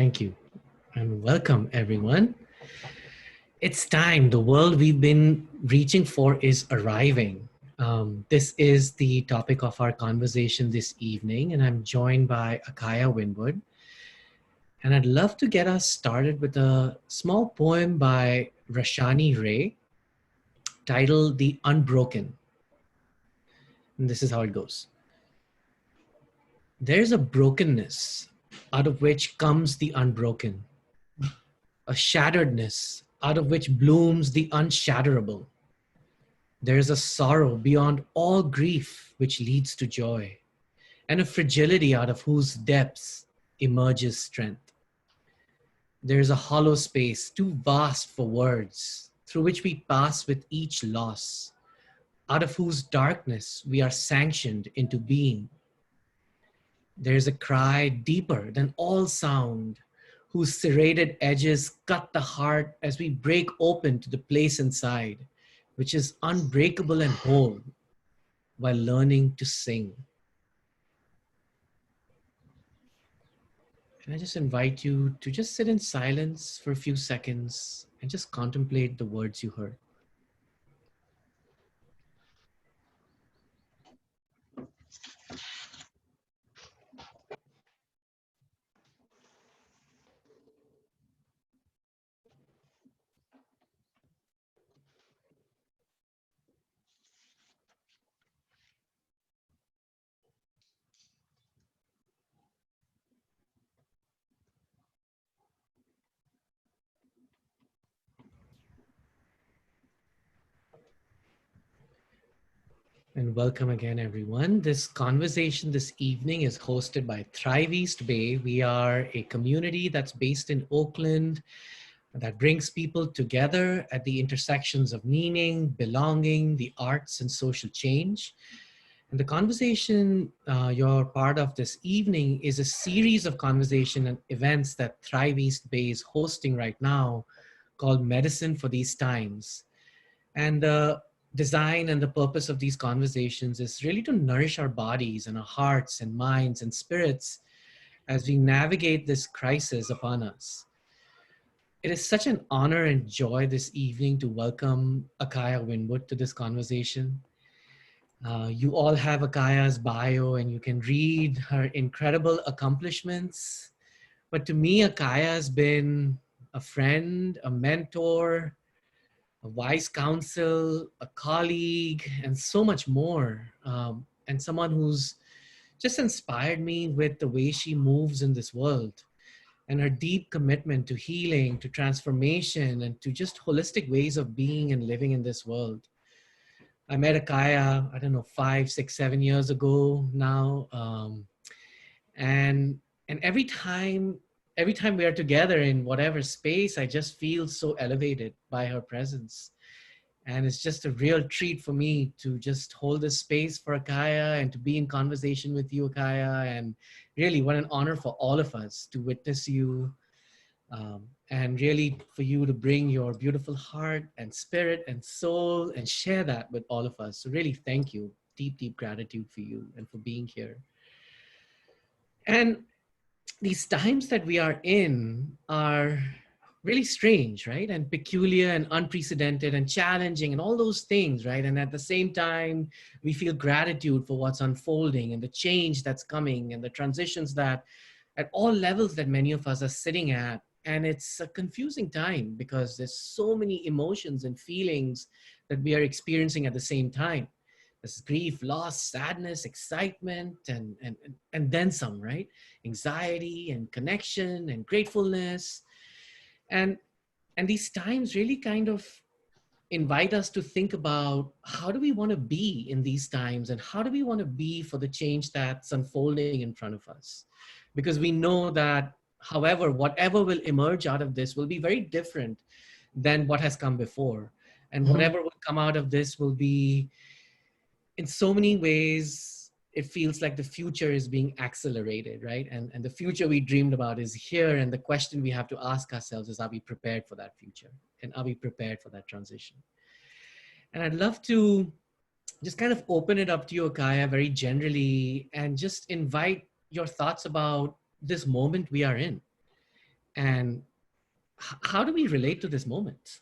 Thank you, and welcome everyone. It's time. The world we've been reaching for is arriving. This is the topic of our conversation this evening, and I'm joined by Akaya Windwood. And I'd love to get us started with a small poem by Rashani Ray titled The Unbroken. And this is how it goes. There's a brokenness out of which comes the unbroken, a shatteredness out of which blooms the unshatterable. There is a sorrow beyond all grief which leads to joy, and a fragility out of whose depths emerges strength. There is a hollow space too vast for words, through which we pass with each loss, out of whose darkness we are sanctioned into being. There is a cry deeper than all sound, whose serrated edges cut the heart as we break open to the place inside, which is unbreakable and whole, while learning to sing. And I just invite you to just sit in silence for a few seconds and just contemplate the words you heard. And welcome again, everyone. This conversation this evening is hosted by Thrive East Bay. We are a community that's based in Oakland that brings people together at the intersections of meaning, belonging, the arts, and social change. And the conversation you're part of this evening is a series of conversation and events that Thrive East Bay is hosting right now called Medicine for These Times. And the design and the purpose of these conversations is really to nourish our bodies and our hearts and minds and spirits as we navigate this crisis upon us. It is such an honor and joy this evening to welcome Akaya Windwood to this conversation. You all have Akaya's bio and you can read her incredible accomplishments. But to me, Akaya has been a friend, a mentor, a wise counsel, a colleague, and so much more. And someone who's just inspired me with the way she moves in this world and her deep commitment to healing, to transformation, and to just holistic ways of being and living in this world. I met Akaya, I don't know, 5, 6, 7 years ago now. And every time we are together in whatever space, I just feel so elevated by her presence. And it's just a real treat for me to just hold this space for Akaya and to be in conversation with you, Akaya. And really, what an honor for all of us to witness you, and really for you to bring your beautiful heart and spirit and soul and share that with all of us. So really, thank you. Deep, deep gratitude for you and for being here. And these times that we are in are really strange, right? And peculiar and unprecedented and challenging and all those things, right? And at the same time, we feel gratitude for what's unfolding and the change that's coming and the transitions that at all levels that many of us are sitting at. And it's a confusing time because there's so many emotions and feelings that we are experiencing at the same time. There's grief, loss, sadness, excitement, and then some, right? Anxiety and connection and gratefulness. And, and these times really kind of invite us to think about how do we want to be in these times and how do we want to be for the change that's unfolding in front of us? Because we know that, however, whatever will emerge out of this will be very different than what has come before. And whatever will come out of this will be, in so many ways, it feels like the future is being accelerated, right? And the future we dreamed about is here. And the question we have to ask ourselves is, are we prepared for that future? And are we prepared for that transition? And I'd love to just kind of open it up to you, Akaya, very generally, and just invite your thoughts about this moment we are in. And how do we relate to this moment?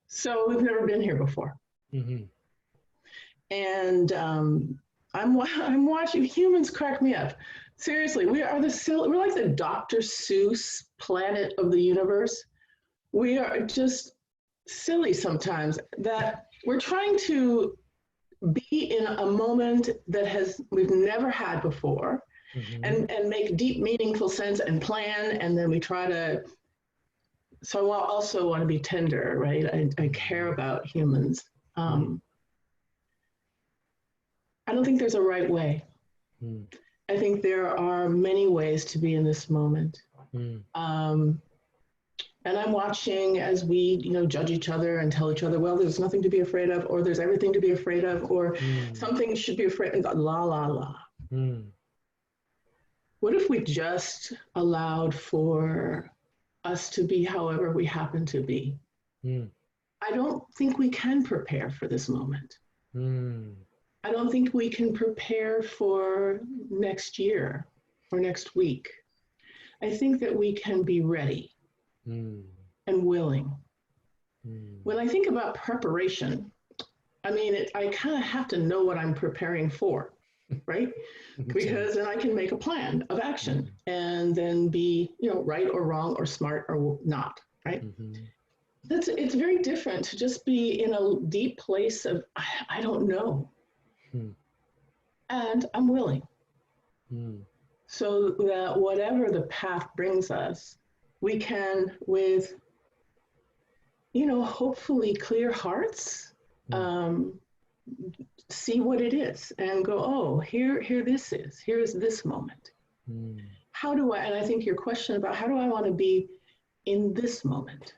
So we've never been here before. Mm-hmm. And I'm watching humans crack me up. Seriously, we're like the Dr. Seuss planet of the universe. We are just silly sometimes that we're trying to be in a moment that we've never had before, Mm-hmm. and make deep, meaningful sense and plan, and then we try to. So I also want to be tender, right? I care about humans. Um, I don't think there's a right way. Mm-hmm. I think there are many ways to be in this moment. Um, and I'm watching as we, judge each other and tell each other, well, there's nothing to be afraid of, or there's everything to be afraid of, or something should be afraid of, la, la, la. What if we just allowed for us to be however we happen to be? I don't think we can prepare for this moment. I don't think we can prepare for next year or next week. I think that we can be ready and willing. When I think about preparation, I mean, I kind of have to know what I'm preparing for, right? Because then I can make a plan of action and then be, right or wrong or smart or not, right? It's very different to just be in a deep place of, I don't know. And I'm willing. So that whatever the path brings us, we can, with, hopefully clear hearts, see what it is and go, oh, here here's this moment. And I think your question about how do I want to be in this moment,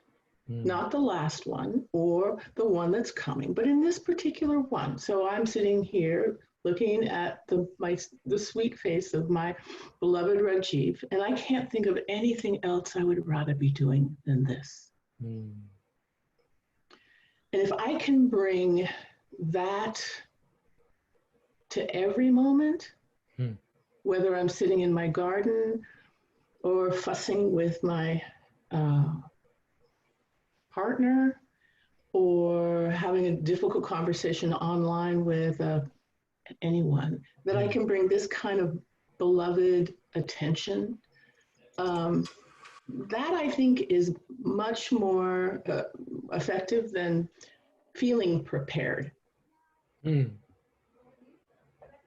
not the last one or the one that's coming, but in this particular one. So I'm sitting here looking at the sweet face of my beloved Rajiv, and I can't think of anything else I would rather be doing than this. And if I can bring that to every moment, whether I'm sitting in my garden or fussing with my partner or having a difficult conversation online with anyone, that I can bring this kind of beloved attention. That I think is much more effective than feeling prepared. And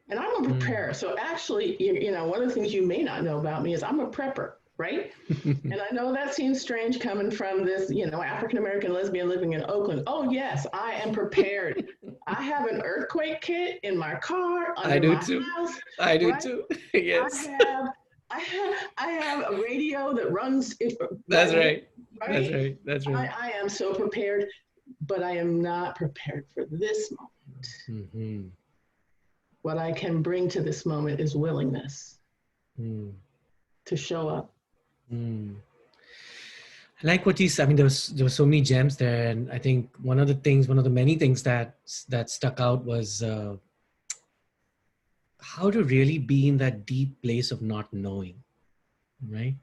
I'm a preparer. So actually, one of the things you may not know about me is I'm a prepper, right? And I know that seems strange coming from this, African-American lesbian living in Oakland. Oh, yes, I am prepared. I have an earthquake kit in my car, under my house. I do too. Yes. I have a radio that runs. That's right. That's right. I am so prepared, but I am not prepared for this moment. What I can bring to this moment is willingness to show up. I like what you said. I mean, there were so many gems there, and I think one of the many things that stuck out was how to really be in that deep place of not knowing, right?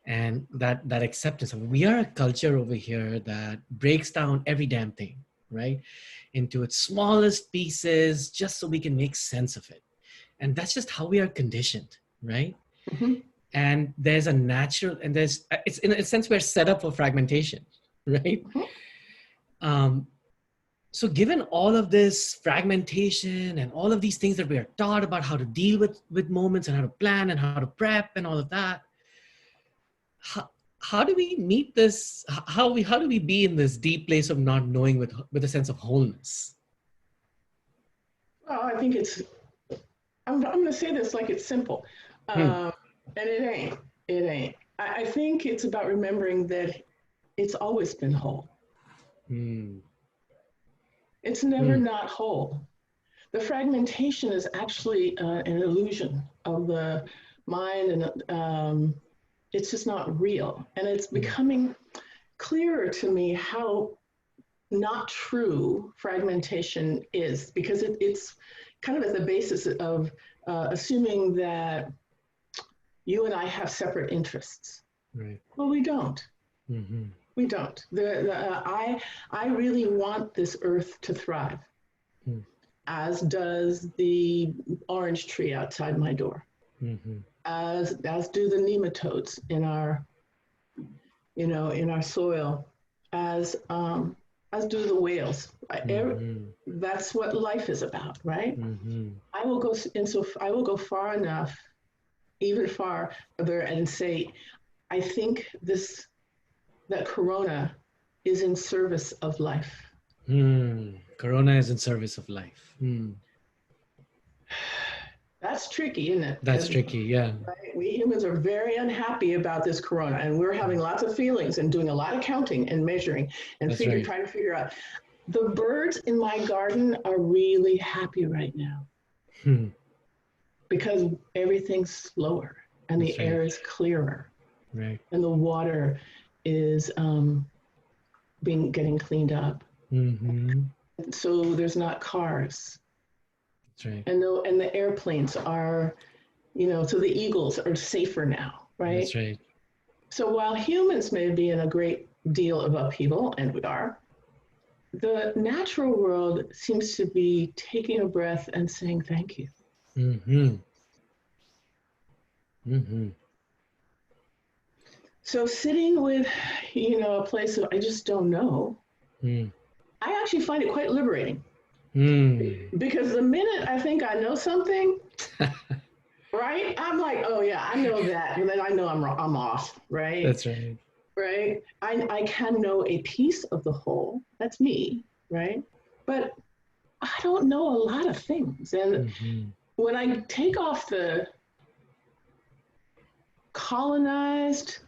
And that acceptance. I mean, we are a culture over here that breaks down every damn thing, right, into its smallest pieces, just so we can make sense of it. And that's just how we are conditioned, right? And there's a natural, and it's in a sense we're set up for fragmentation, right? So given all of this fragmentation and all of these things that we are taught about how to deal with moments and how to plan and how to prep and all of that, how do we meet this? How do we be in this deep place of not knowing with a sense of wholeness? Well, I think I'm going to say this like it's simple. And it ain't. I think it's about remembering that it's always been whole. It's never not whole. The fragmentation is actually an illusion of the mind, and it's just not real. And it's becoming clearer to me how not true fragmentation is, because it's kind of as the basis of assuming that you and I have separate interests. Right. Well, we don't. Mm-hmm. We don't. I really want this earth to thrive, as does the orange tree outside my door, as do the nematodes in our, in our soil, as do the whales. That's what life is about, right? I will go far enough, even farther, and say, I think that Corona is in service of life. Corona is in service of life. That's tricky, isn't it? That's tricky, yeah. Right? We humans are very unhappy about this Corona, and we're having lots of feelings and doing a lot of counting and measuring and trying to figure out. The birds in my garden are really happy right now because everything's slower and the air is clearer, right? And the water is getting cleaned up. So there's not cars. That's right. And the airplanes are, so the eagles are safer now, right? That's right. So while humans may be in a great deal of upheaval, and we are, the natural world seems to be taking a breath and saying thank you. So sitting with, a place of I just don't know, I actually find it quite liberating. Because the minute I think I know something, right? I'm like, oh yeah, I know that. And then I know I'm off, right? That's right. Right? I can know a piece of the whole. That's me, right? But I don't know a lot of things. And when I take off the colonized,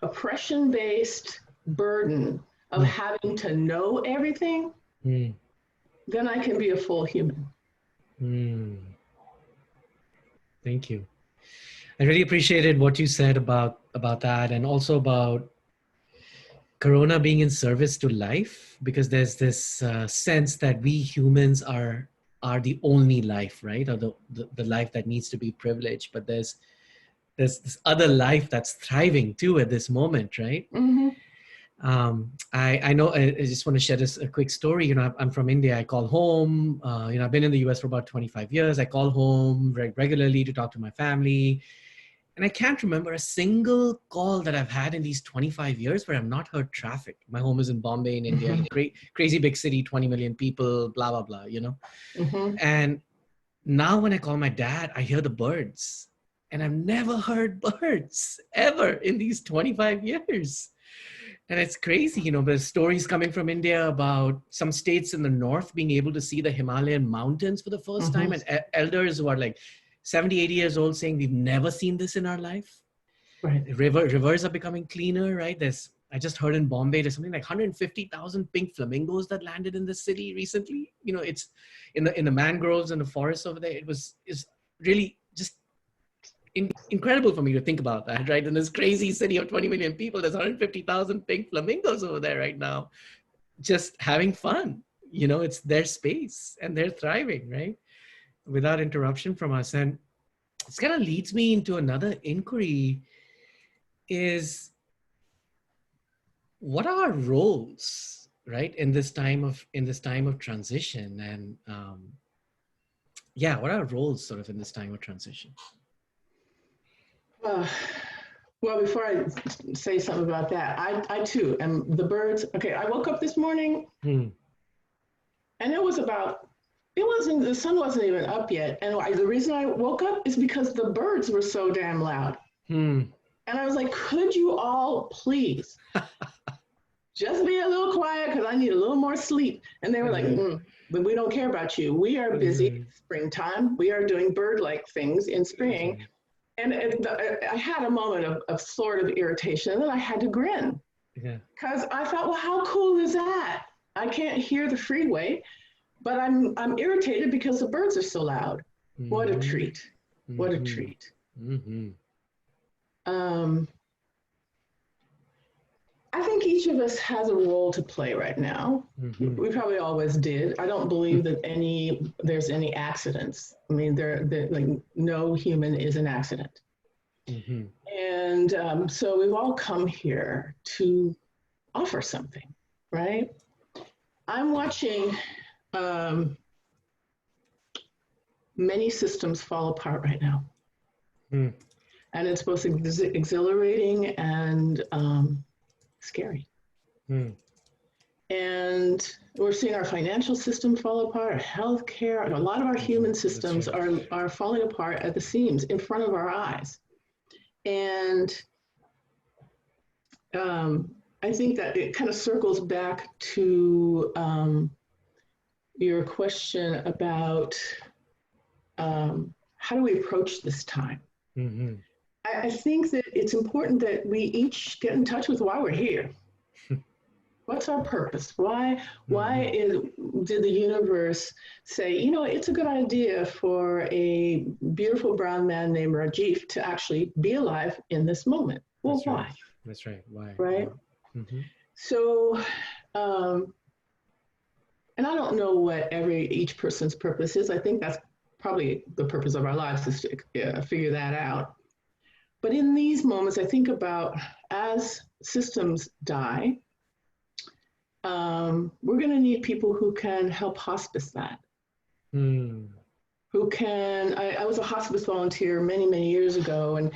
oppression-based burden of having to know everything, then I can be a full human. Thank you. I really appreciated what you said about that, and also about Corona being in service to life, because there's this sense that we humans are the only life, right? Or the life that needs to be privileged, but there's this other life that's thriving too at this moment, right? I know, I just want to share this a quick story. I'm from India. I call home. I've been in the US for about 25 years. I call home regularly to talk to my family. And I can't remember a single call that I've had in these 25 years where I've not heard traffic. My home is in Bombay, in India, crazy big city, 20 million people, blah, blah, blah, And now when I call my dad, I hear the birds. And I've never heard birds ever in these 25 years. And it's crazy, there's stories coming from India about some states in the north being able to see the Himalayan mountains for the first time. And elders who are like 70, 80 years old saying, we've never seen this in our life. Right. Rivers are becoming cleaner, right? I just heard in Bombay, there's something like 150,000 pink flamingos that landed in the city recently. It's in the mangroves and the forests over there. It's really just incredible for me to think about that, right? In this crazy city of 20 million people, there's 150,000 pink flamingos over there right now, just having fun. It's their space and they're thriving, right? Without interruption from us. And this kind of leads me into another inquiry is, what are our roles, right? In this time of transition? And what are our roles sort of in this time of transition? Well, before I say something about that, I too am the birds. Okay, I woke up this morning and the sun wasn't even up yet. And the reason I woke up is because the birds were so damn loud. And I was like, could you all please just be a little quiet because I need a little more sleep. And they were like, but we don't care about you. We are busy springtime. We are doing bird-like things in spring. And I had a moment of sort of irritation, and then I had to grin. Because I thought, well, how cool is that? I can't hear the freeway, but I'm irritated because the birds are so loud. What a treat. What a treat. I I think each of us has a role to play right now. Mm-hmm. We probably always did. I don't believe that there's any accidents. I mean, like no human is an accident. Mm-hmm. And so we've all come here to offer something, right? I'm watching many systems fall apart right now. Mm. And it's both exhilarating and scary. Mm. And we're seeing our financial system fall apart, our healthcare, a lot of our human systems are falling apart at the seams in front of our eyes. And I think that it kind of circles back to your question about how do we approach this time? Mm-hmm. I think that it's important that we each get in touch with why we're here. What's our purpose? Why did the universe say, you know, it's a good idea for a beautiful brown man named Rajiv to actually be alive in this moment? Well, That's why? Right. That's right. Why? Right? Mm-hmm. So, and I don't know what each person's purpose is. I think that's probably the purpose of our lives is to figure that out. But in these moments, I think about as systems die, we're going to need people who can help hospice that. Mm. Who can, I was a hospice volunteer many, many years ago, and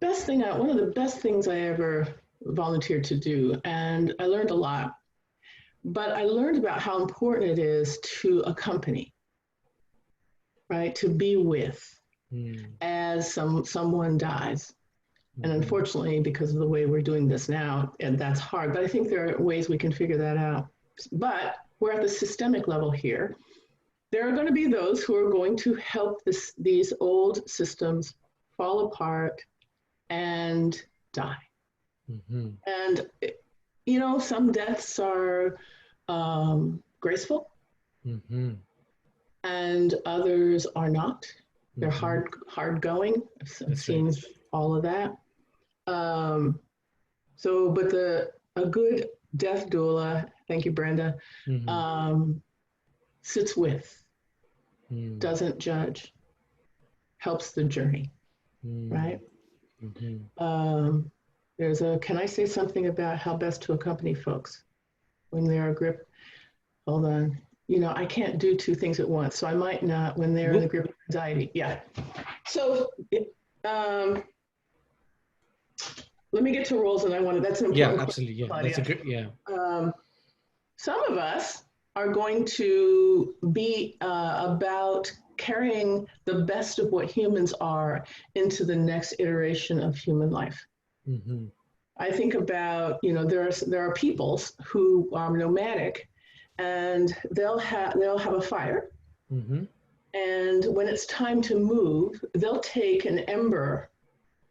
one of the best things I ever volunteered to do, and I learned a lot, but I learned about how important it is to accompany, right, to be with as someone dies. And unfortunately, because of the way we're doing this now, and that's hard, but I think there are ways we can figure that out. But we're at the systemic level here. There are going to be those who are going to help these old systems fall apart and die. Mm-hmm. And, you know, some deaths are graceful, mm-hmm. and others are not. They're hard going. I've seen all of that. But a good death doula, thank you, Brenda, mm-hmm. Sits with, doesn't judge, helps the journey, right? Mm-hmm. Can I say something about how best to accompany folks when they are grip? Hold on. You know, I can't do two things at once, so I might not when they're in the grip of anxiety. Yeah. So, let me get to roles, and that's an important question. Absolutely. Yeah, Claudia. That's a good, yeah. Some of us are going to be about carrying the best of what humans are into the next iteration of human life. Mm-hmm. I think about, you know, there are peoples who are nomadic, and they'll have a fire, mm-hmm. and when it's time to move, they'll take an ember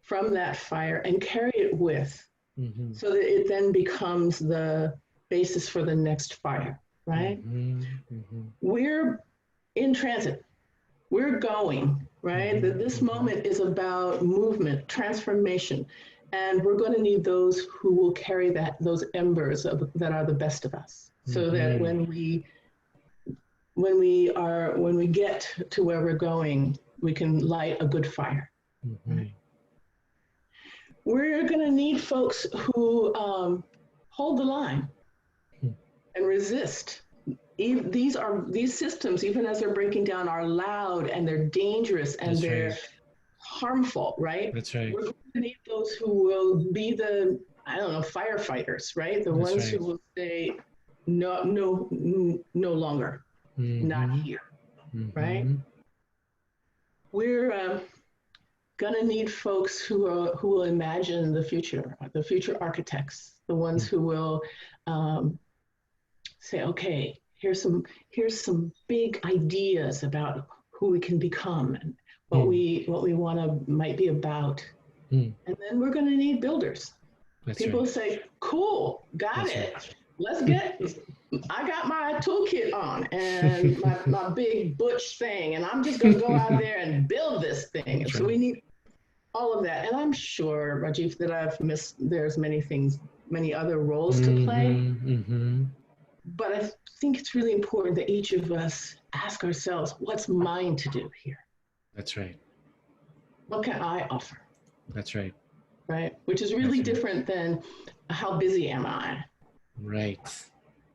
from that fire and carry it with, mm-hmm. so that it then becomes the basis for the next fire, right? Mm-hmm. Mm-hmm. We're in transit. We're going, right? Mm-hmm. This mm-hmm. moment is about movement, transformation, and we're going to need those who will carry those embers that are the best of us, so mm-hmm. that when we get to where we're going, we can light a good fire. Mm-hmm. Right? We're going to need folks who hold the line and resist. These systems, even as they're breaking down, are loud and they're dangerous and they're harmful, right? That's right. We're going to need those who will be the, firefighters, right? The ones who will say, no longer, mm-hmm. not here, mm-hmm. right? We're gonna need folks who will imagine the future architects, the ones who will say, okay, here's some big ideas about who we can become and what we might be about. And then we're gonna need builders. People say, cool, got it. Right. Let's I got my toolkit on and my big butch thing, and I'm just gonna go out there and build this thing. So we need all of that. And I'm sure, Rajiv, that I've missed, there's many things many other roles to play. But I think it's really important that each of us ask ourselves, what's mine to do here? That's right. What can I offer? That's right. Right? Which is really different than how busy am I? Right.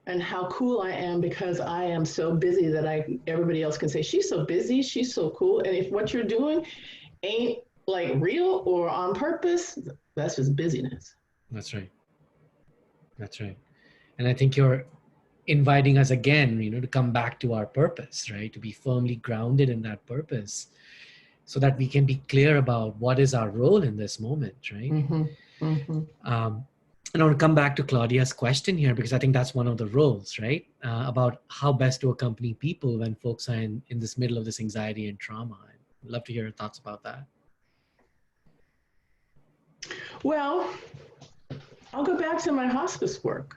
And how cool I am because I am so busy that everybody else can say, she's so busy, she's so cool. And if what you're doing ain't like real or on purpose, that's just busyness. That's right. That's right. And I think you're inviting us again, to come back to our purpose, right? To be firmly grounded in that purpose so that we can be clear about what is our role in this moment, right? And I want to come back to Claudia's question here, because I think that's one of the roles, right? About how best to accompany people when folks are in this middle of this anxiety and trauma. I'd love to hear your thoughts about that. Well, I'll go back to my hospice work.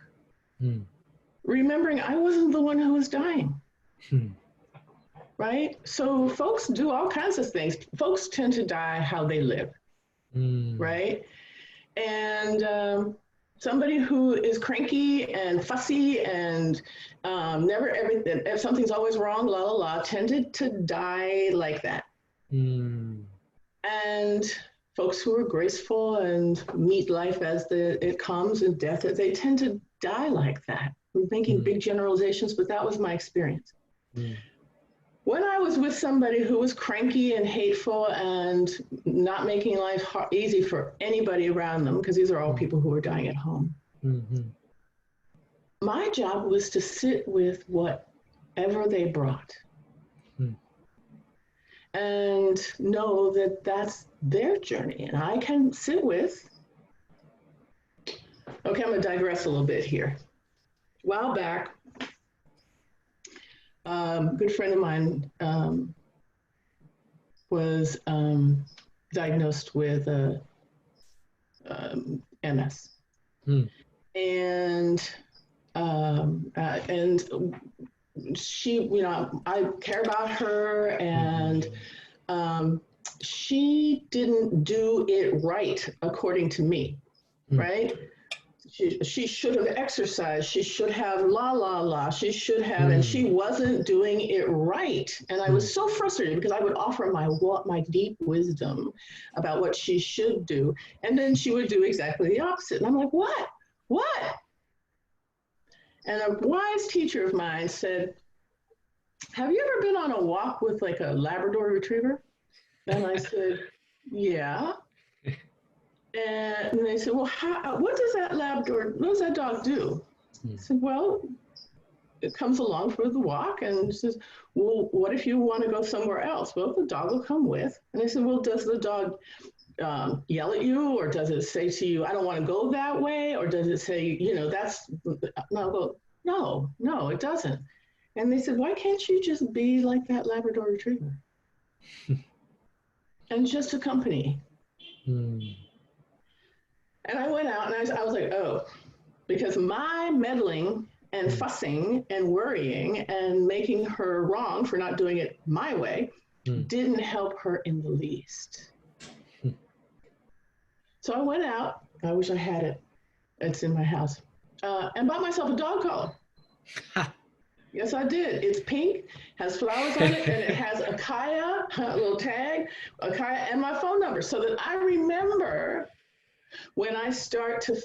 Remembering I wasn't the one who was dying. Right? So folks do all kinds of things. Folks tend to die how they live. Right? And somebody who is cranky and fussy and if something's always wrong, la la la, tended to die like that. And folks who are graceful and meet life as it comes and death, they tend to die like that. I'm making big generalizations, but that was my experience. When I was with somebody who was cranky and hateful and not making life easy for anybody around them, because these are all people who are dying at home, my job was to sit with whatever they brought and know that that's their journey. And I can sit with, okay, I'm gonna digress a little bit here. A while back, a good friend of mine was diagnosed with MS, and she, I care about her, and she didn't do it right according to me, right? She should have exercised. She should have she should have, and she wasn't doing it right. And I was so frustrated because I would offer my deep wisdom about what she should do. And then she would do exactly the opposite. And I'm like, what? And a wise teacher of mine said, have you ever been on a walk with like a Labrador retriever? And I said, yeah. And they said, well, what does that dog do? I said, well, it comes along for the walk and says, well, what if you want to go somewhere else? Well, the dog will come with. And I said, well, does the dog yell at you, or does it say to you, I don't want to go that way? Or does it say, no, it doesn't. And they said, why can't you just be like that Labrador retriever? And just accompany. And I went out and I was like, oh, because my meddling and fussing and worrying and making her wrong for not doing it my way didn't help her in the least. So I went out, I wish I had it, it's in my house, and bought myself a dog collar. Yes, I did. It's pink, has flowers on it, and it has Akaya, a little tag, Akaya, and my phone number, so that I remember when I start to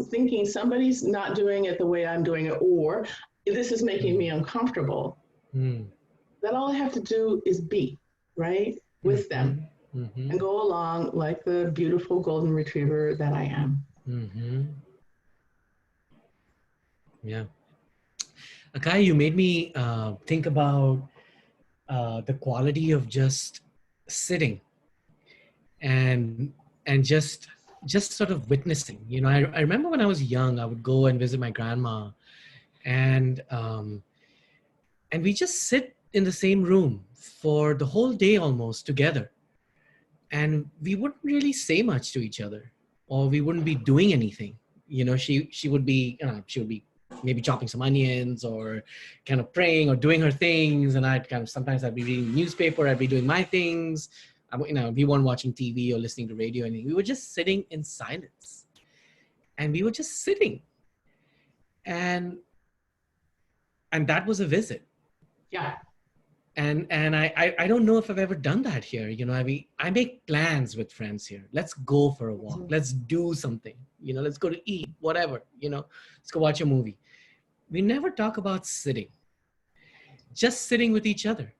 thinking somebody's not doing it the way I'm doing it, or this is making me uncomfortable, that all I have to do is be, right, with them and go along like the beautiful golden retriever that I am. Yeah. Akaya, you made me think about the quality of just sitting and just sort of witnessing. I remember when I was young, I would go and visit my grandma, and we just sit in the same room for the whole day almost together, and we wouldn't really say much to each other, or we wouldn't be doing anything. She would be maybe chopping some onions or kind of praying or doing her things, and sometimes I'd be reading the newspaper, I'd be doing my things. We weren't watching TV or listening to radio or anything. We were just sitting in silence. and we were just sitting, and that was a visit. Yeah. And I don't know if I've ever done that here. I mean, I make plans with friends here. Let's go for a walk. Let's do something. Let's go to eat, whatever. Let's go watch a movie. We never talk about sitting, just sitting with each other,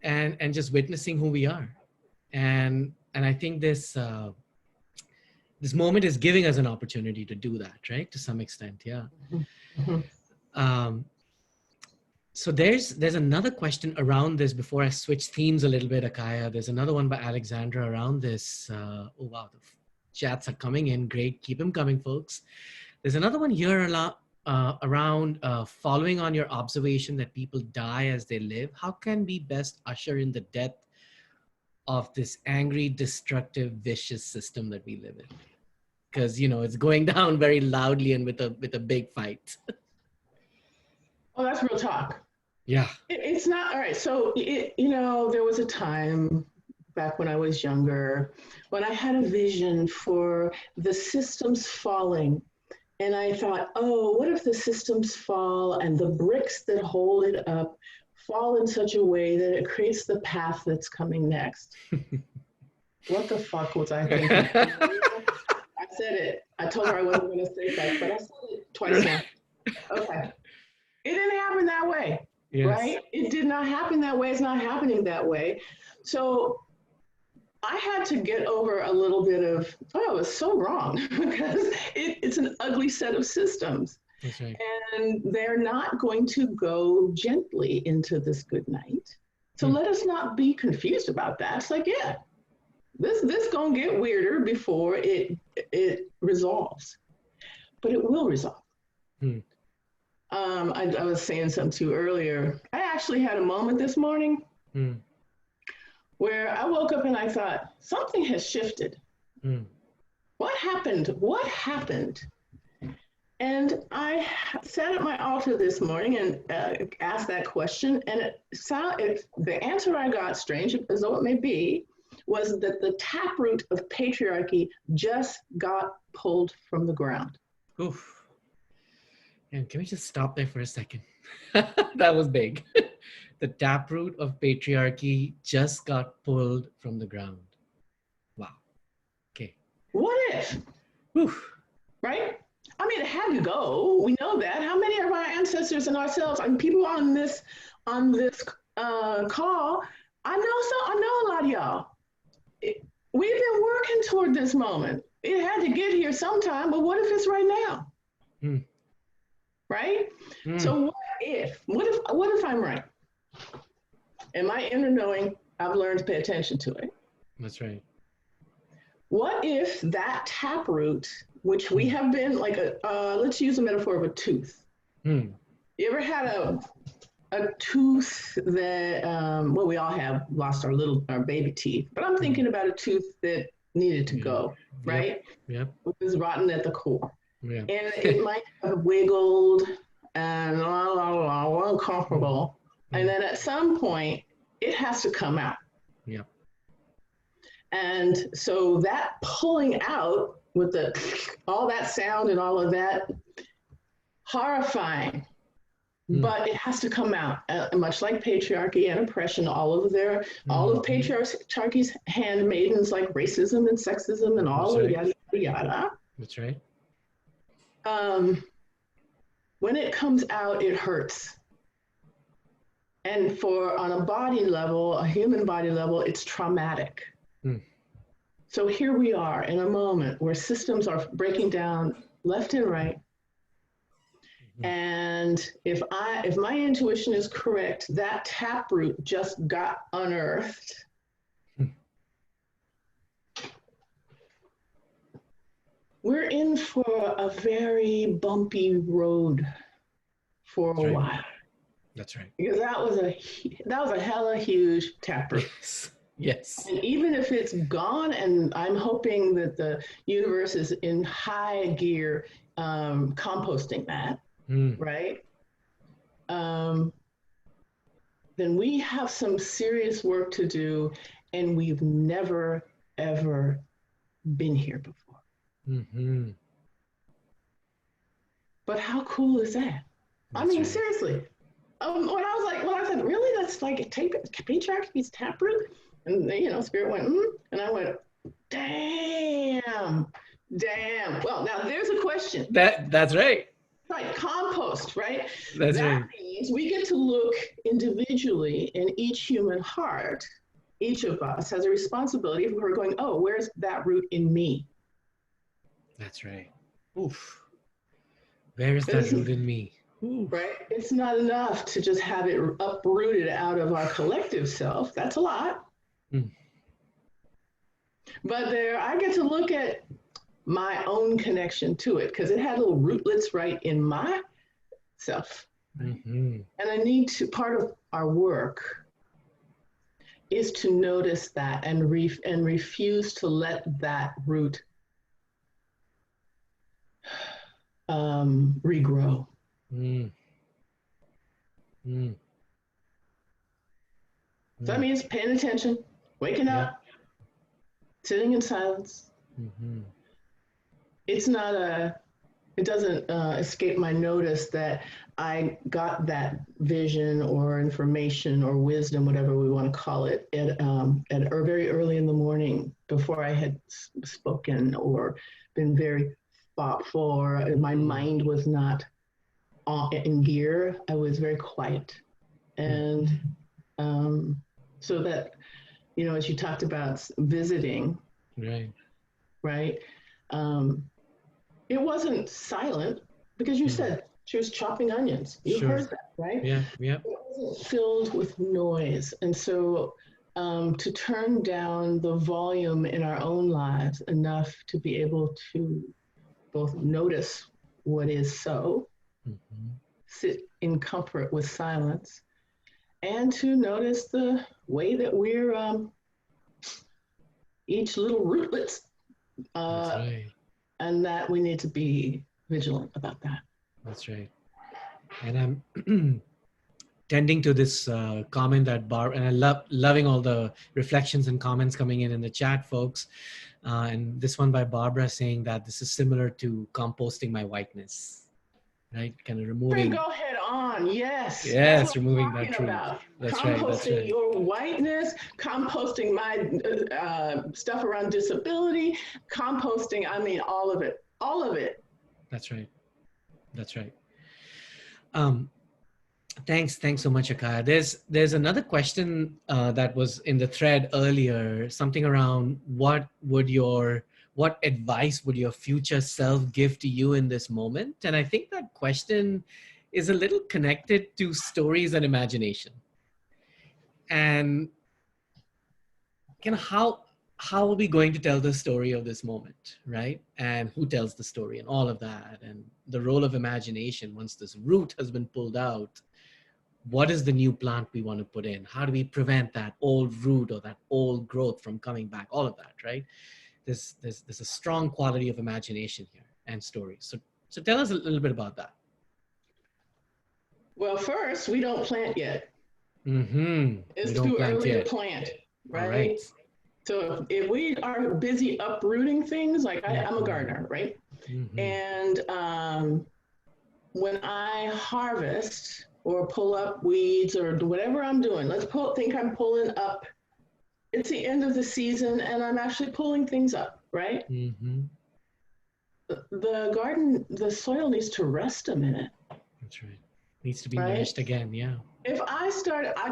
and just witnessing who we are. And I think this moment is giving us an opportunity to do that, right? To some extent, yeah. So there's another question around this before I switch themes a little bit, Akaya. There's another one by Alexandra around this. Oh, wow. The chats are coming in. Great. Keep them coming, folks. There's another one here around following on your observation that people die as they live. How can we best usher in the death of this angry, destructive, vicious system that we live in? Because, it's going down very loudly and with a big fight. Oh, that's real talk. Yeah. It's not, all right. So, there was a time back when I was younger when I had a vision for the systems falling. And I thought, oh, what if the systems fall and the bricks that hold it up fall in such a way that it creates the path that's coming next? What the fuck was I thinking? I said it. I told her I wasn't going to say that, but I said it twice now. Okay. It didn't happen that way. Yes. Right? It did not happen that way. It's not happening that way. So I had to get over a little bit of, oh, it's so wrong, because it's an ugly set of systems. That's right. And they're not going to go gently into this good night. So let us not be confused about that. It's like, yeah, this gonna get weirder before it resolves. But it will resolve. I was saying something to you earlier. I actually had a moment this morning where I woke up and I thought, something has shifted. What happened? What happened? And I sat at my altar this morning and asked that question. And the answer I got, strange as though it may be, was that the taproot of patriarchy just got pulled from the ground. Oof. And can we just stop there for a second? That was big. The taproot of patriarchy just got pulled from the ground. Wow. Okay. What if? Oof. Right? I mean, it had to go. We know that. How many of our ancestors and ourselves and people on this call? I know a lot of y'all. We've been working toward this moment. It had to get here sometime, but what if it's right now? Right? So what if I'm right? In my inner knowing, I've learned to pay attention to it. That's right. What if that taproot, which we have been like let's use a metaphor of a tooth. You ever had a tooth that, we all have lost our baby teeth, but I'm thinking about a tooth that needed to go, right? Yep. It was rotten at the core. Yeah. And it might have wiggled and uncomfortable. And then at some point, it has to come out. Yeah. And so that pulling out with all that sound and all of that, horrifying. But it has to come out, much like patriarchy and oppression, all of patriarchy's handmaidens, like racism and sexism and all of yada, yada. That's right. When it comes out, it hurts. And on a body level, a human body level, it's traumatic. So here we are in a moment where systems are breaking down left and right. And if my intuition is correct, that taproot just got unearthed. We're in for a very bumpy road for a while. That's right. Because that was a hella huge taproot. Yes. And even if it's gone, and I'm hoping that the universe is in high gear composting that, right? Then we have some serious work to do, and we've never, ever been here before. But how cool is that? I mean, seriously. When I said, really, that's like patriarchy's taproot, and Spirit went, and I went, damn. Well, now there's a question. That's right. Right, compost, right? That's that right. means we get to look individually in each human heart. Each of us has a responsibility if we're going, oh, where's that root in me? That's right. Oof. Where is that root in me? Oof. Right? It's not enough to just have it uprooted out of our collective self. That's a lot. But there, I get to look at my own connection to it because it had little rootlets right in my self. And I need to, part of our work is to notice that and refuse to let that root regrow. So that means paying attention, waking up, sitting in silence. It's not it doesn't escape my notice that I got that vision or information or wisdom, whatever we want to call it, at very early in the morning before I had spoken or been very thoughtful, or my mind was not in gear. I was very quiet. And so that, as you talked about visiting, right? It wasn't silent because you said she was chopping onions. You heard that, right? Yeah. It wasn't filled with noise. And so to turn down the volume in our own lives enough to be able to both notice what is so, sit in comfort with silence, and to notice the way that we're each little rootlets. That's right. And that we need to be vigilant about that. That's right. And I'm tending to this comment that and I loving all the reflections and comments coming in the chat, folks. And this one by Barbara saying that this is similar to composting my whiteness, right? Kind of removing. Go head on. Yes. Yes, removing that truth. That's right. Composting your whiteness, composting my stuff around disability, composting, I mean, all of it. All of it. That's right. That's right. Thanks so much, Akaya. There's another question that was in the thread earlier, something around what advice would your future self give to you in this moment? And I think that question is a little connected to stories and imagination. And how are we going to tell the story of this moment, right? And who tells the story and all of that, and the role of imagination once this root has been pulled out. What is the new plant we want to put in? How do we prevent that old root or that old growth from coming back? All of that, right? There's a strong quality of imagination here and stories. So tell us a little bit about that. Well, first, we don't plant yet. It's too early to plant, right? So if we are busy uprooting things, like I'm a gardener, right? And when I harvest or pull up weeds or whatever I'm doing, think I'm pulling up. It's the end of the season and I'm actually pulling things up, right? The garden, the soil needs to rest a minute. That's right. Needs to be nourished again, yeah. If I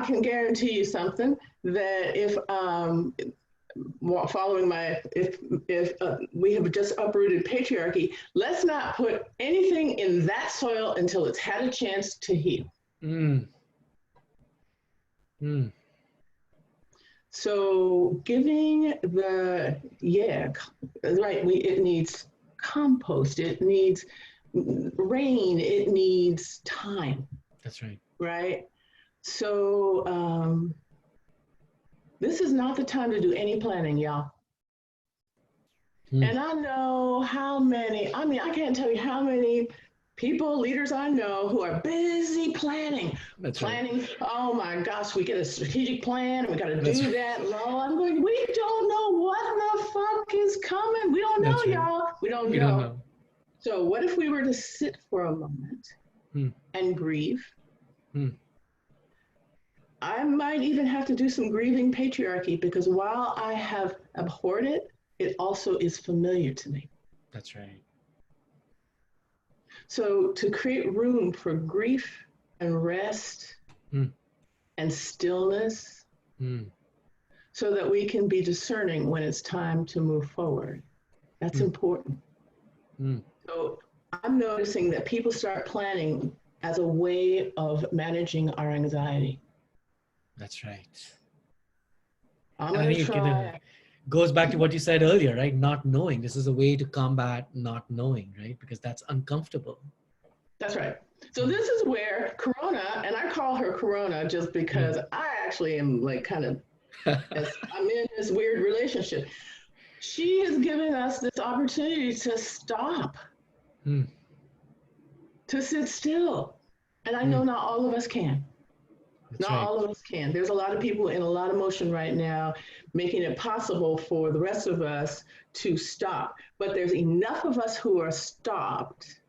can guarantee you something, that if following if we have just uprooted patriarchy, let's not put anything in that soil until it's had a chance to heal. So giving it needs compost, it needs rain, it needs time. That's right. Right? So this is not the time to do any planning, y'all. And I know I can't tell you how many people, leaders I know who are busy planning. Right. Oh my gosh, we get a strategic plan and we got to do that. No, I'm going, we don't know what the fuck is coming. We don't know, y'all. We don't know. So what if we were to sit for a moment and grieve? I might even have to do some grieving patriarchy, because while I have abhorred it, it also is familiar to me. That's right. So to create room for grief and rest and stillness, so that we can be discerning when it's time to move forward. That's important. So I'm noticing that people start planning as a way of managing our anxiety. That's right. I'm going to try. Goes back to what you said earlier, right? Not knowing. This is a way to combat not knowing, right? Because that's uncomfortable. That's right. So this is where Corona, and I call her Corona just because I actually am like kind of, I'm in this weird relationship. She is giving us this opportunity to stop, to sit still. And I know not all of us can. That's not right. All of us can. There's a lot of people in a lot of motion right now, making it possible for the rest of us to stop. But there's enough of us who are stopped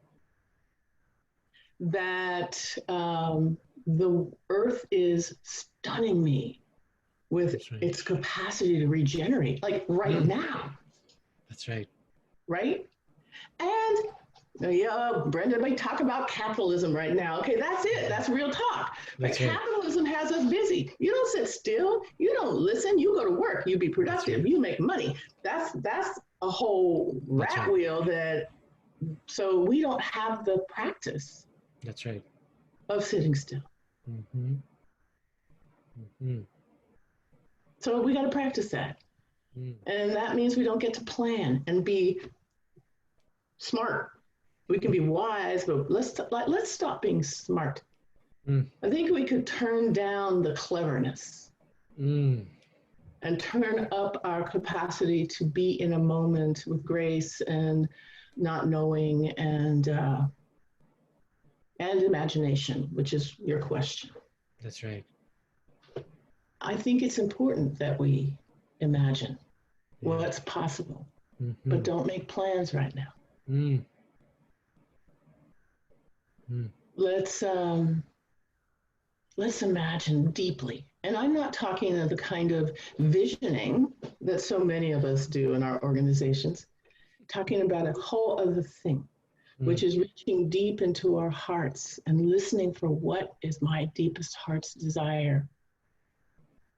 that the earth is stunning me with its capacity to regenerate, like right now. That's right. Right? And yeah, Brenda may talk about capitalism right now. Okay, that's it. That's real talk. But capitalism has us busy. You don't sit still. You don't listen. You go to work. You be productive. You make money. That's a whole rat wheel that. So we don't have the practice. That's right. Of sitting still. So we got to practice that. And that means we don't get to plan and be smart. We can be wise, but let's stop being smart. I think we could turn down the cleverness and turn up our capacity to be in a moment with grace and not knowing and imagination, which is your question. That's right. I think it's important that we imagine what's possible, but don't make plans right now. Let's imagine deeply. And I'm not talking of the kind of visioning that so many of us do in our organizations, talking about a whole other thing, which is reaching deep into our hearts and listening for what is my deepest heart's desire.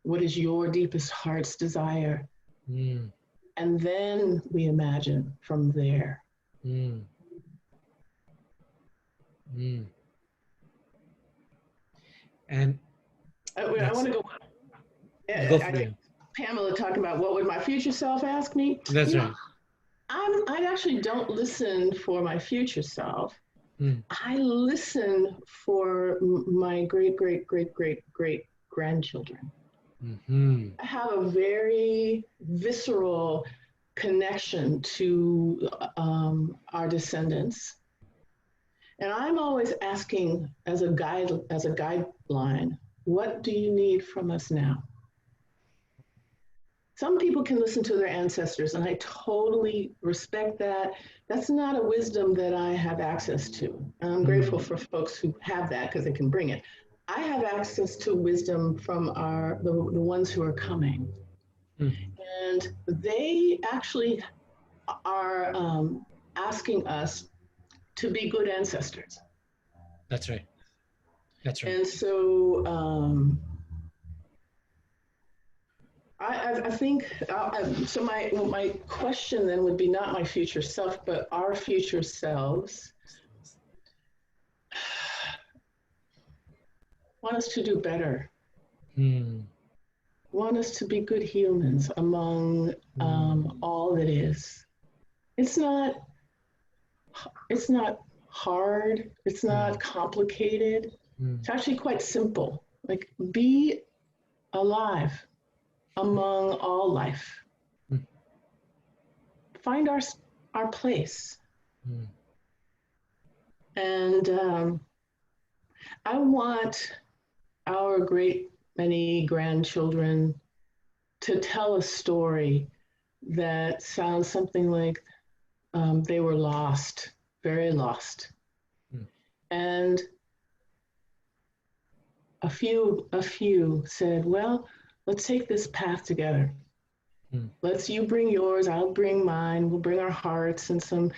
What is your deepest heart's desire? And then we imagine from there. And I want to go Pamela talking about what would my future self ask me? That's right. I actually don't listen for my future self. I listen for my great grandchildren. I have a very visceral connection to our descendants. And I'm always asking as a guideline, what do you need from us now? Some people can listen to their ancestors, and I totally respect that. That's not a wisdom that I have access to. And I'm grateful for folks who have that because they can bring it. I have access to wisdom from the ones who are coming. And they actually are asking us to be good ancestors. That's right. That's right. And so I think, so my question then would be not my future self, but our future selves want us to do better. Want us to be good humans among all that is. It's not hard. It's not complicated. It's actually quite simple. Like, be alive among all life. Find our place. And I want our great many grandchildren to tell a story that sounds something like they were lost very lost. Mm. And a few said, well, let's take this path together. You bring yours, I'll bring mine. We'll bring our hearts and some,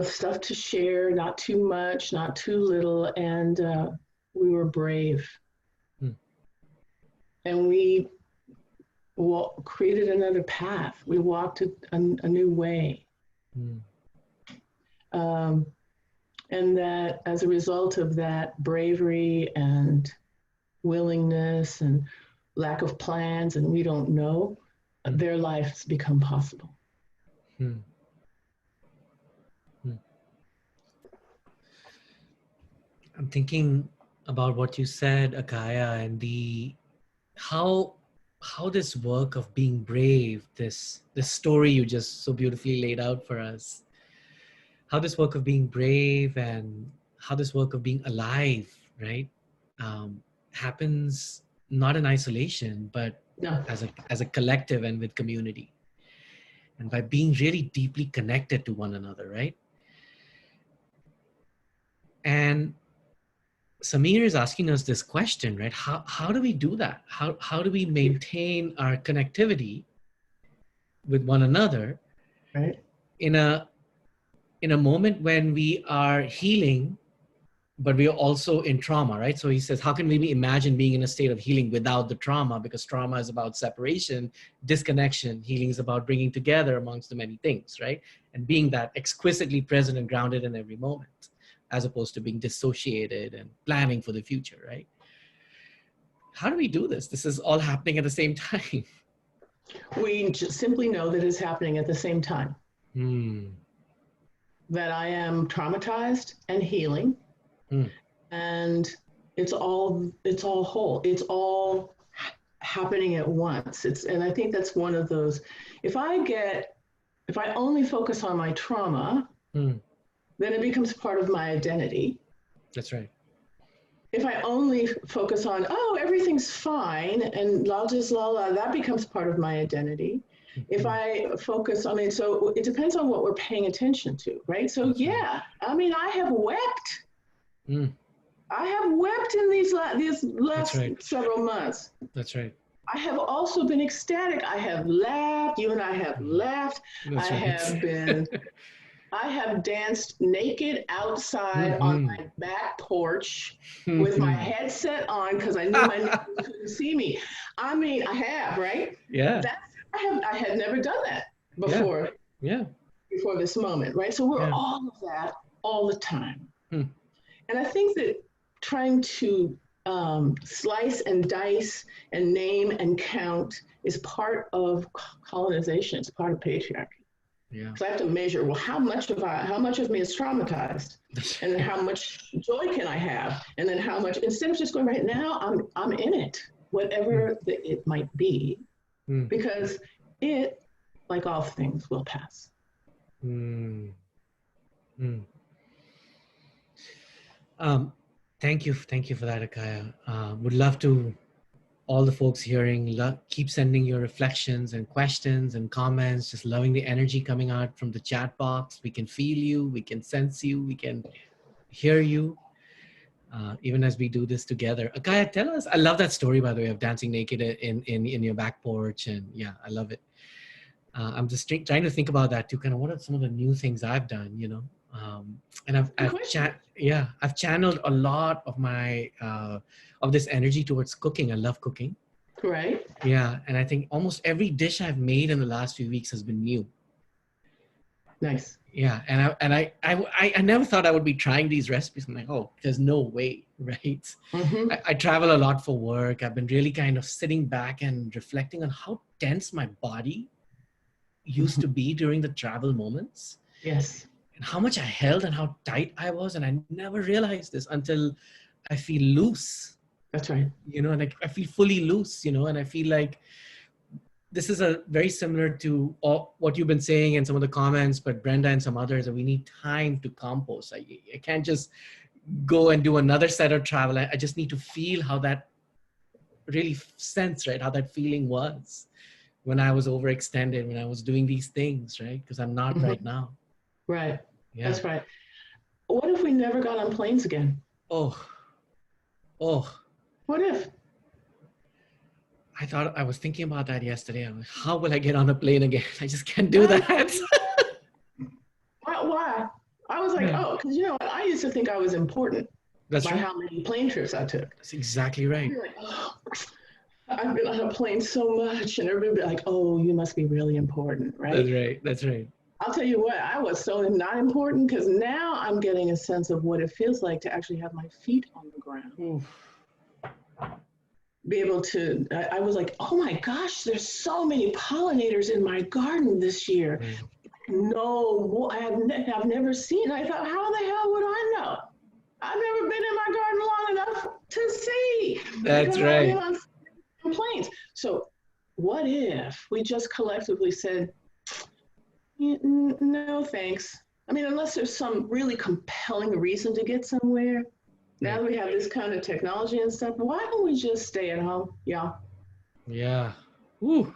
stuff to share, not too much, not too little. And we were brave. And we created another path. We walked a new way. And that as a result of that bravery and willingness and lack of plans, and we don't know, their lives become possible. I'm thinking about what you said, Akaya, and how this work of being brave, this story you just so beautifully laid out for us, how this work of being brave and how this work of being alive, right, happens not in isolation, but as a collective and with community, and by being really deeply connected to one another, right? And Samir is asking us this question, right? How do we do that? How do we maintain our connectivity with one another, right, in a moment when we are healing, but we are also in trauma, right? So he says, how can we imagine being in a state of healing without the trauma? Because trauma is about separation, disconnection. Healing is about bringing together amongst the many things, right? And being that exquisitely present and grounded in every moment, as opposed to being dissociated and planning for the future, right? How do we do this? This is all happening at the same time. We just simply know that it's happening at the same time. That I am traumatized and healing. And it's all whole. It's all happening at once. And I think that's one of those, if I only focus on my trauma, then it becomes part of my identity. That's right. If I only focus on, oh, everything's fine, and la, that becomes part of my identity. If I focus, so it depends on what we're paying attention to, right? So that's right. I have wept. I have wept in these last several months. That's right. I have also been ecstatic. I have laughed. You and I have laughed. I have danced naked outside on my back porch with my headset on because I knew my neighbors couldn't see me. I have, right? Yeah. I had never done that before. Yeah. Before this moment, right? So we're all of that all the time. And I think that trying to slice and dice and name and count is part of colonization. It's part of patriarchy. Yeah. So I have to measure, well, how much of me is traumatized, and then how much joy can I have, and then how much, instead of just going right now, I'm in it, whatever it might be, because it, like all things, will pass. Thank you for that, Akaya. Would love to, all the folks hearing, keep sending your reflections and questions and comments, just loving the energy coming out from the chat box. We can feel you, we can sense you, we can hear you, even as we do this together. Akaya, tell us, I love that story, by the way, of dancing naked in your back porch, and yeah, I love it. I'm just trying to think about that too, kind of what are some of the new things I've done, and I've channeled a lot of my of this energy towards cooking. I love cooking. Right. Yeah, and I think almost every dish I've made in the last few weeks has been new. Nice. Yeah, and I never thought I would be trying these recipes. I'm like, oh, there's no way, right? I travel a lot for work. I've been really kind of sitting back and reflecting on how tense my body used to be during the travel moments. Yes. And how much I held and how tight I was. And I never realized this until I feel loose. That's right. And I feel fully loose, and I feel like this is a very similar to what you've been saying and some of the comments, but Brenda and some others, that we need time to compost. I can't just go and do another set of travel. I just need to feel how that really sense, right? How that feeling was when I was overextended, when I was doing these things, right? Because I'm not right now. Right. Yeah. That's right. What if we never got on planes again? Oh, oh. What if? I was thinking about that yesterday. I'm like, how will I get on a plane again? I just can't do Right? that. Why? I was like, Yeah, oh, because you know what? I used to think I was important that's by right. how many plane trips I took. That's exactly right. You're like, oh, I've been on a plane so much, and everybody be like, oh, you must be really important, That's right? right. That's right. I'll tell you what, I was so not important because now I'm getting a sense of what it feels like to actually have my feet on the ground. Oof. Be able to, I was like, oh my gosh, there's so many pollinators in my garden this year. Right. No, I've never seen. I thought, how the hell would I know? I've never been in my garden long enough to see That's because I've been right. on planes. So, what if we just collectively said, no, thanks. I mean, unless there's some really compelling reason to get somewhere. Now Right. that we have this kind of technology and stuff, why don't we just stay at home? Yeah. Yeah. Ooh.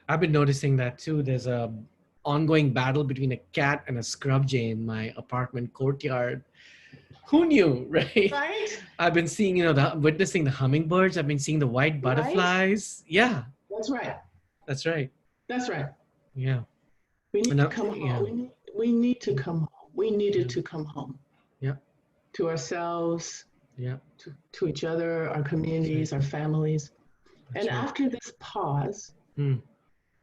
I've been noticing that too. There's a ongoing battle between a cat and a scrub jay in my apartment courtyard. Who knew, right? Right? I've been seeing, witnessing the hummingbirds. I've been seeing the white Right? butterflies. Yeah, That's right. that's right. That's right. Yeah. We need to No, come yeah. home. We need to come home. We needed Yeah. to come home Yeah. to ourselves, Yeah. to each other, our That's right. communities, our families. And That's right. after this pause, Mm.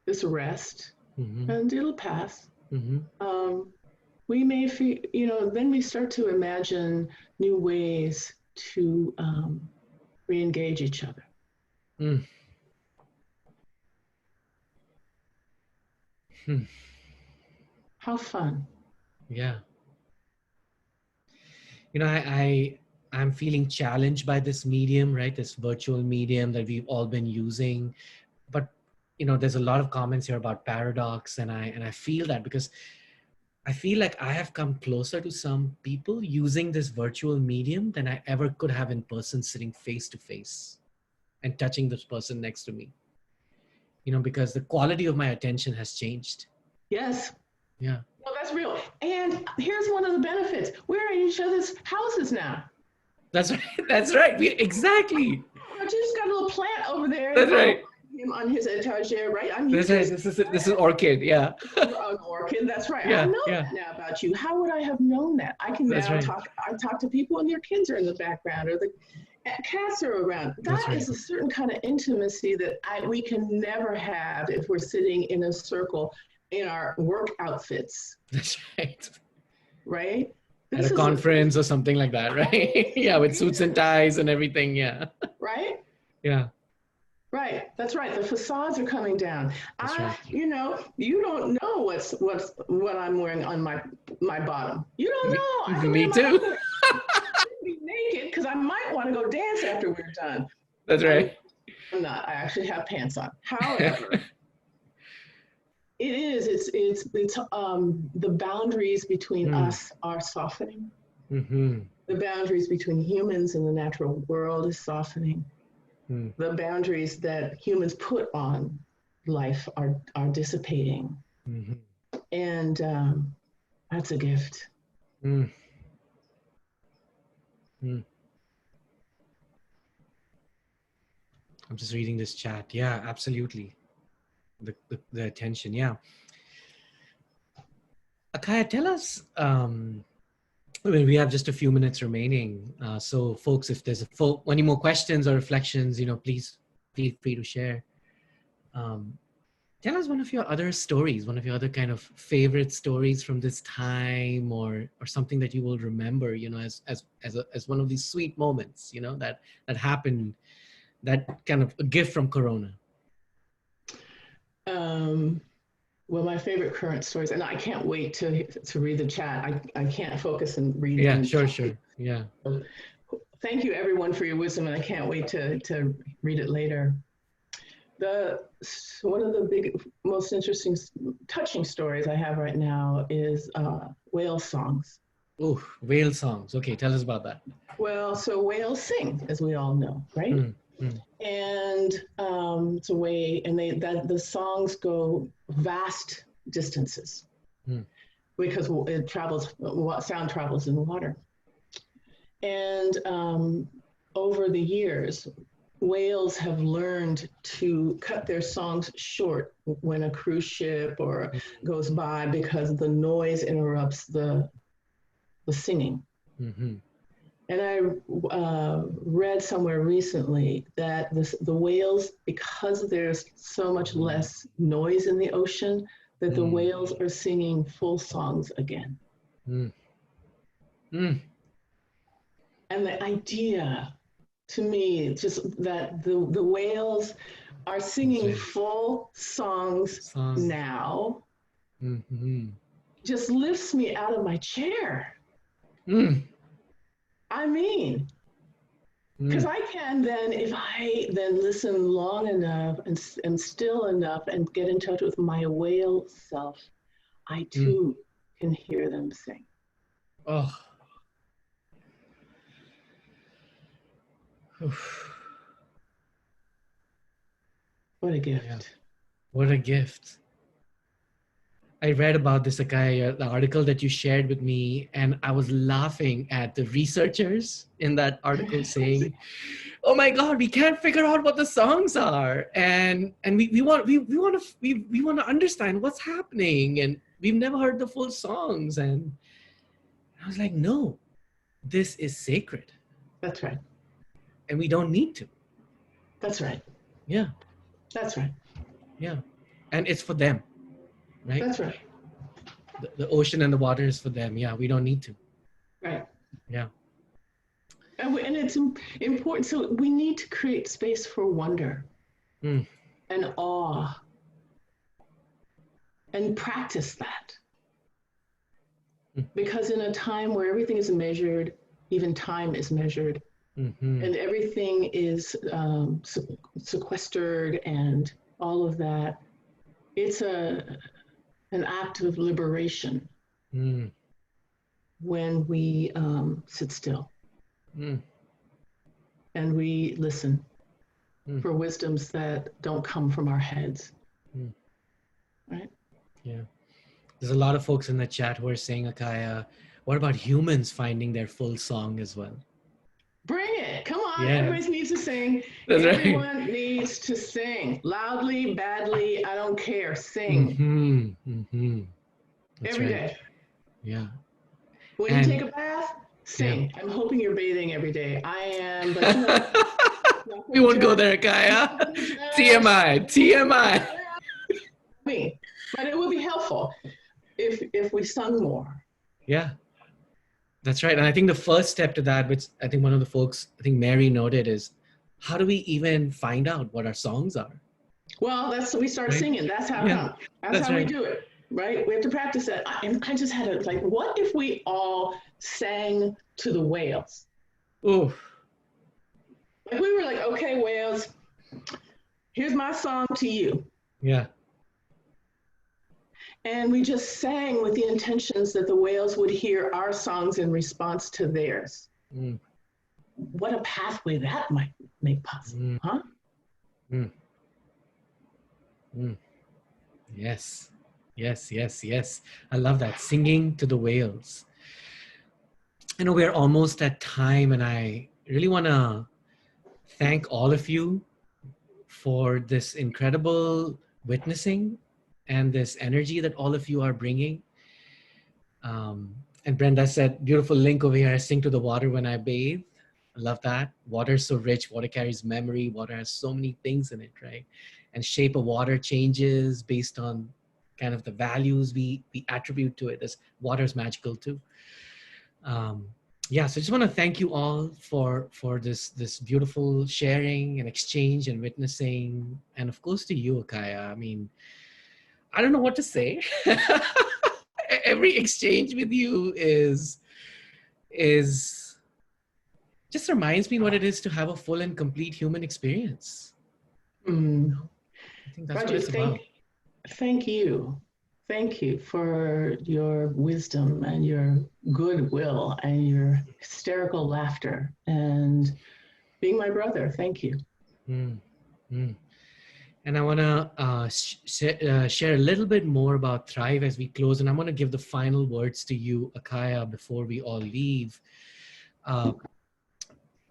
this rest, Mm-hmm. and it'll pass, Mm-hmm. um, we may feel, then we start to imagine new ways to re-engage each other. Mm. Hmm. How fun. Yeah. I'm feeling challenged by this medium, right? This virtual medium that we've all been using. But there's a lot of comments here about paradox, and I feel that because I feel like I have come closer to some people using this virtual medium than I ever could have in person, sitting face to face and touching this person next to me. Because the quality of my attention has changed. Yes. Yeah. No, that's real. And here's one of the benefits. We're in each other's houses now. That's right. That's right. Exactly. Rajiv's got a little plant over there That's right. on his etagere, right? I'm That's using right. This is orchid. Yeah. an orchid. That's right. I Yeah. know Yeah. that now about you. How would I have known that? I can That's now right. I talk to people and their kids are in the background or the cats are around. That's That right. is a certain kind of intimacy that we can never have if we're sitting in a circle in our work outfits. That's right. Right? At a conference or something like that, right? Yeah, with suits and ties and everything. Yeah. Right? Yeah. Right. That's right. The facades are coming down. That's right. You don't know what I'm wearing on my bottom. You don't know. I Me too. be naked because I might want to go dance after we're done. That's right. I'm not. I actually have pants on. However, it's the boundaries between us are softening. Mm-hmm. The boundaries between humans and the natural world is softening. The boundaries that humans put on life are dissipating. Mm-hmm. And that's a gift. Mm. Mm. I'm just reading this chat. Yeah, absolutely. The attention. Yeah. Akaya, tell us, we have just a few minutes remaining. So folks, if there's any more questions or reflections, please feel free to share. Tell us one of your other stories, one of your other kind of favorite stories from this time, or something that you will remember, as one of these sweet moments, that happened, that kind of a gift from Corona. Well, my favorite current stories, and I can't wait to read the chat. I can't focus and read. Yeah, sure. Yeah. Thank you, everyone, for your wisdom, and I can't wait to read it later. One of the most interesting, touching stories I have right now is whale songs. Oh, whale songs. Okay, tell us about that. Well, so whales sing, as we all know, right? And it's a way, and the songs go vast distances. because it travels, sound travels in water. And over the years, whales have learned to cut their songs short when a cruise ship or goes by, because the noise interrupts the singing. Mm-hmm. And I read somewhere recently that the whales, because there's so much less noise in the ocean, that the whales are singing full songs again. And the idea, to me, just that the whales are singing full songs now, just lifts me out of my chair. I mean, because I can then, if I then listen long enough and still enough and get in touch with my whale self, I too can hear them sing. Oh. What a gift. Yeah. What a gift. I read about this, Akaya, the article that you shared with me, and I was laughing at the researchers in that article saying, "Oh my God, we can't figure out what the songs are, and we want to understand what's happening, and we've never heard the full songs." And I was like, "No, this is sacred." That's right. And we don't need to. That's right. Yeah. That's right. Yeah, and it's for them. Right? That's right. The ocean and the water is for them. Yeah, we don't need to. Right. Yeah. And it's important. So we need to create space for wonder and awe and practice that. Because in a time where everything is measured, even time is measured, and everything is sequestered and all of that, it's an act of liberation when we sit still and we listen for wisdoms that don't come from our heads. Right? Yeah. There's a lot of folks in the chat who are saying, Akaya, what about humans finding their full song as well? Bring it. Come on. Yeah. Everybody needs to sing. That's Everyone right. needs to sing. Loudly, badly, I don't care. Sing. Every day. Yeah. When you take a bath, sing. Yeah. I'm hoping you're bathing every day. I am, but we won't go there, Akaya. TMI. TMI. But it would be helpful if we sung more. Yeah. That's right. And I think the first step to that, which I think one of the folks, I think Mary noted, is how do we even find out what our songs are? Well, we start singing. That's how that's how we do it, right? We have to practice that. I just had it like, what if we all sang to the whales? Oh. Like we were like, okay, whales, here's my song to you. Yeah. And we just sang with the intentions that the whales would hear our songs in response to theirs. What a pathway that might make possible, huh? Yes. Yes, yes, yes. I love that. Singing to the whales. I know we're almost at time, and I really want to thank all of you for this incredible witnessing and this energy that all of you are bringing. And Brenda said, beautiful link over here, I sing to the water when I bathe. I love that. Water is so rich. Water carries memory. Water has so many things in it, right? And shape of water changes based on kind of the values we attribute to it. This water is magical too. Yeah, so I just want to thank you all for this beautiful sharing and exchange and witnessing. And of course to you, Akaya. I mean, I don't know what to say. Every exchange with you is just reminds me what it is to have a full and complete human experience. I think that's what it's about. Thank you. Thank you for your wisdom and your goodwill and your hysterical laughter and being my brother. Thank you. And I want to share a little bit more about Thrive as we close. And I'm going to give the final words to you, Akaya, before we all leave.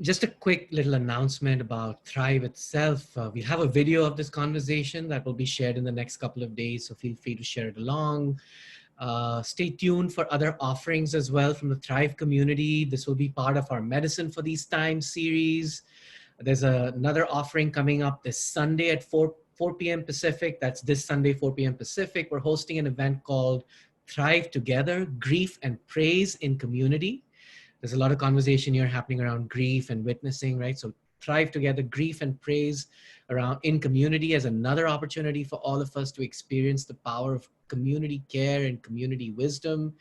Just a quick little announcement about Thrive itself. We have a video of this conversation that will be shared in the next couple of days, so feel free to share it along. Stay tuned for other offerings as well from the Thrive community. This will be part of our Medicine for These Times series. There's another offering coming up this Sunday at 4 p.m. Pacific. That's this Sunday, 4 p.m. Pacific. We're hosting an event called Thrive Together, Grief and Praise in Community. There's a lot of conversation here happening around grief and witnessing, right? So Thrive Together, Grief and Praise around in community as another opportunity for all of us to experience the power of community care and community wisdom.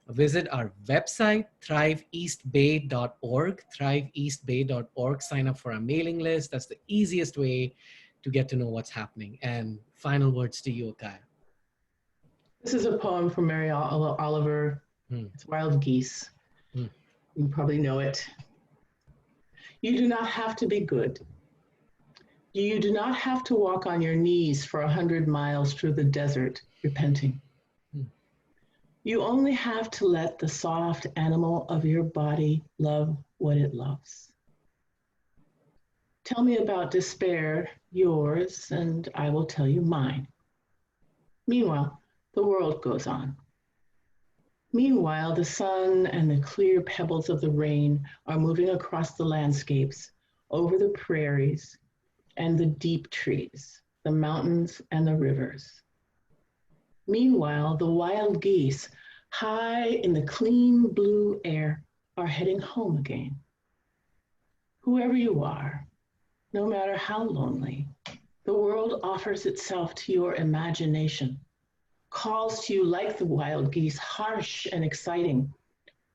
Visit our website, thriveeastbay.org, thriveeastbay.org. Sign up for our mailing list. That's the easiest way to get to know what's happening. And final words to you, Akaya. This is a poem from Mary Oliver. It's Wild Geese. You probably know it. You do not have to be good. You do not have to walk on your knees for 100 miles through the desert repenting. You only have to let the soft animal of your body love what it loves. Tell me about despair, yours, and I will tell you mine. Meanwhile, the world goes on. Meanwhile, the sun and the clear pebbles of the rain are moving across the landscapes, over the prairies and the deep trees, the mountains and the rivers. Meanwhile, the wild geese, high in the clean blue air, are heading home again. Whoever you are, no matter how lonely, the world offers itself to your imagination, calls to you like the wild geese, harsh and exciting,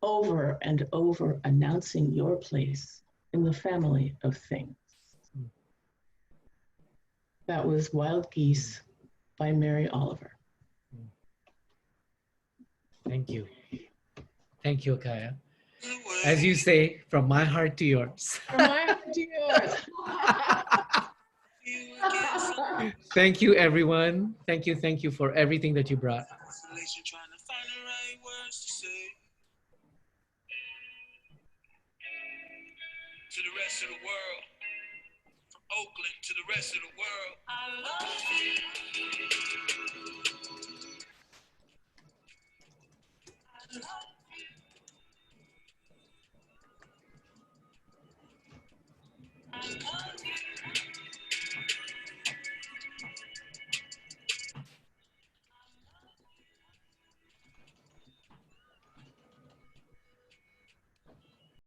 over and over announcing your place in the family of things. That was Wild Geese by Mary Oliver. Thank you. Thank you, Akaya. As you say, from my heart to yours. From my heart to yours. Thank you, everyone. Thank you for everything that you brought. To the rest of the world, from Oakland to the rest of the world, I love you.